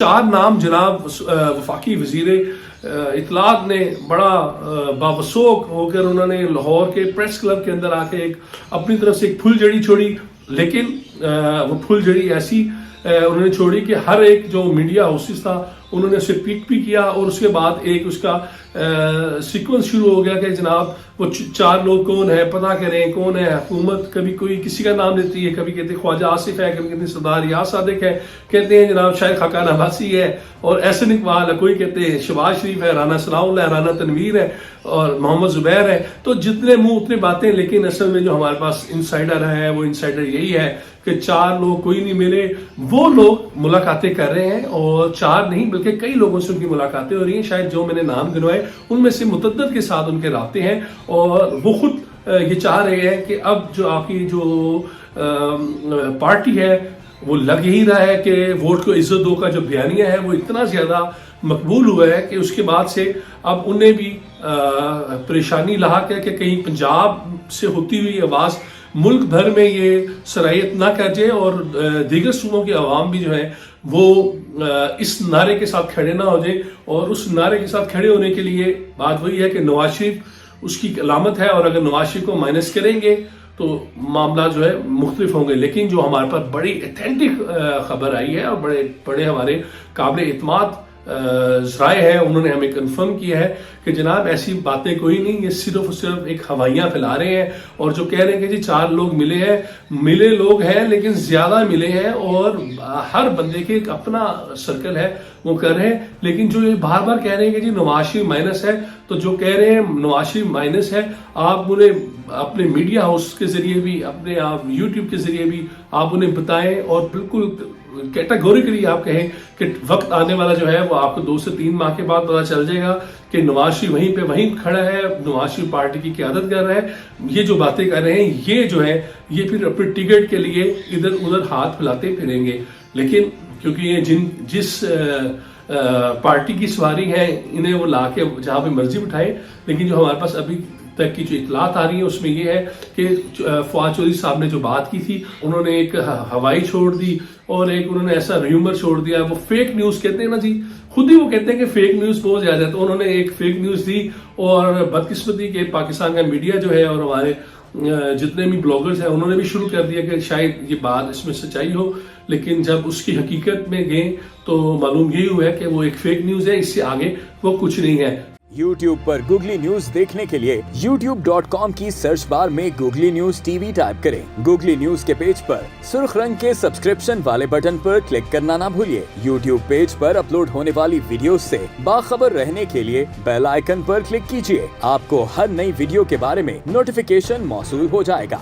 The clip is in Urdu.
4 نام جناب وفاقی وزیر اطلاعات نے بڑا باوسوق ہو کر انہوں نے لاہور کے پریس کلب کے اندر آ کے ایک اپنی طرف سے ایک پھول جڑی چھوڑی، لیکن وہ پھول جڑی ایسی انہوں نے چھوڑی کہ ہر ایک جو میڈیا ہاؤسز تھا انہوں نے اسے پک بھی کیا، اور اس کے بعد ایک اس کا سیکوینس شروع ہو گیا کہ جناب وہ 4 لوگ کون ہے، پتہ کریں کون ہے حکومت، کبھی کوئی کسی کا نام لیتی ہے، کبھی کہتے ہیں خواجہ آصف ہے، کبھی کہتے ہیں سردار ریاض صادق ہے، کہتے ہیں جناب شاید خاقان عباسی ہے اور احسن اقبال ہے، کوئی کہتے ہیں شہباز شریف ہے، رانا ثناء اللہ ہے، رانا تنویر ہے اور محمد زبیر ہے. تو جتنے منہ اتنے باتیں، لیکن اصل میں جو ہمارے پاس انسائڈر ہے وہ انسائڈر یہی ہے کہ 4 لوگ کوئی نہیں ملے. وہ لوگ ملاقاتیں کر رہے ہیں اور 4 نہیں بلکہ کئی لوگوں سے ان کی ملاقاتیں ہو رہی ہیں. شاید جو میں نے نام گنوائے ان میں سے متعدد کے ساتھ ان کے رابطے ہیں، اور وہ خود یہ چاہ رہے ہیں کہ اب جو آپ کی جو پارٹی ہے وہ لگ ہی رہا ہے کہ ووٹ کو عزت دو کا جو بیانیہ ہے وہ اتنا زیادہ مقبول ہوا ہے کہ اس کے بعد سے اب انہیں بھی پریشانی لاحق ہے کہ کہیں پنجاب سے ہوتی ہوئی آواز ملک بھر میں یہ سرایت نہ کر جائے اور دیگر صوبوں کے عوام بھی جو ہے وہ اس نعرے کے ساتھ کھڑے نہ ہو جائے. اور اس نعرے کے ساتھ کھڑے ہونے کے لیے بات وہی ہے کہ نواز شریف اس کی علامت ہے، اور اگر نواز شریف کو مائنس کریں گے تو معاملہ جو ہے مختلف ہوں گے. لیکن جو ہمارے پاس بڑی اتھینٹک خبر آئی ہے اور بڑے ہمارے قابل اعتماد ذرائع ہیں، انہوں نے ہمیں کنفرم کیا ہے کہ جناب ایسی باتیں کوئی نہیں، یہ صرف اور صرف ایک ہوائیاں پھیلا رہے ہیں. اور جو کہہ رہے ہیں کہ جی 4 لوگ ملے لوگ ہیں لیکن زیادہ ملے ہیں، اور ہر بندے کے ایک اپنا سرکل ہے وہ کر رہے ہیں. لیکن جو یہ بار بار کہہ رہے ہیں کہ جی نواز شریف مائنس ہے، تو جو کہہ رہے ہیں نواز شریف مائنس ہے، آپ انہیں اپنے میڈیا ہاؤس کے ذریعے بھی، اپنے آپ یوٹیوب کے ذریعے بھی آپ انہیں بتائیں، اور بالکل کیٹاگوریکلی آپ کہیں کہ وقت آنے والا جو ہے وہ آپ کو 2 سے 3 ماہ کے بعد پتا چل جائے گا کہ نواز شریف وہیں پہ وہیں کھڑا ہے، نواز شریف پارٹی کی قیادت کر رہا ہے. یہ جو باتیں کر رہے ہیں یہ جو ہے یہ پھر اپنے ٹکٹ کے لیے ادھر ادھر ہاتھ پھیلاتے پھریں گے. لیکن کیونکہ یہ جس پارٹی کی سواری ہے انہیں وہ لا کے جہاں پہ مرضی بٹھائے. لیکن جو ہمارے پاس ابھی تک کی جو اطلاعات آ رہی ہیں اس میں یہ ہے کہ فواد چودھری صاحب نے جو بات کی تھی انہوں نے ایک ہوائی چھوڑ دی، اور ایک انہوں نے ایسا ریومر چھوڑ دیا، وہ فیک نیوز کہتے ہیں نا جی، خود ہی وہ کہتے ہیں کہ فیک نیوز بہت زیادہ ہے. تو انہوں نے ایک فیک نیوز دی، اور بدقسمتی کہ پاکستان کا میڈیا جو ہے اور ہمارے جتنے بھی بلاگرز ہیں انہوں نے بھی شروع کر دیا کہ شاید یہ بات اس میں سچائی ہو. لیکن جب اس کی حقیقت میں گئے تو معلوم یہی ہوا ہے کہ وہ ایک فیک نیوز ہے، اس سے آگے وہ کچھ نہیں ہے. YouTube پر گوگلی نیوز دیکھنے کے لیے youtube.com کی سرچ بار میں googly news T V type کریں. گوگلی نیوز کے پیج پر سرخ رنگ کے سبسکرپشن والے بٹن پر کلک کرنا نہ بھولیے. YouTube پیج پر اپلوڈ ہونے والی ویڈیوز سے باخبر رہنے کے لیے بیل آئیکن پر کلک کیجیے. آپ کو ہر نئی ویڈیو کے بارے میں نوٹیفیکیشن موصول ہو جائے گا.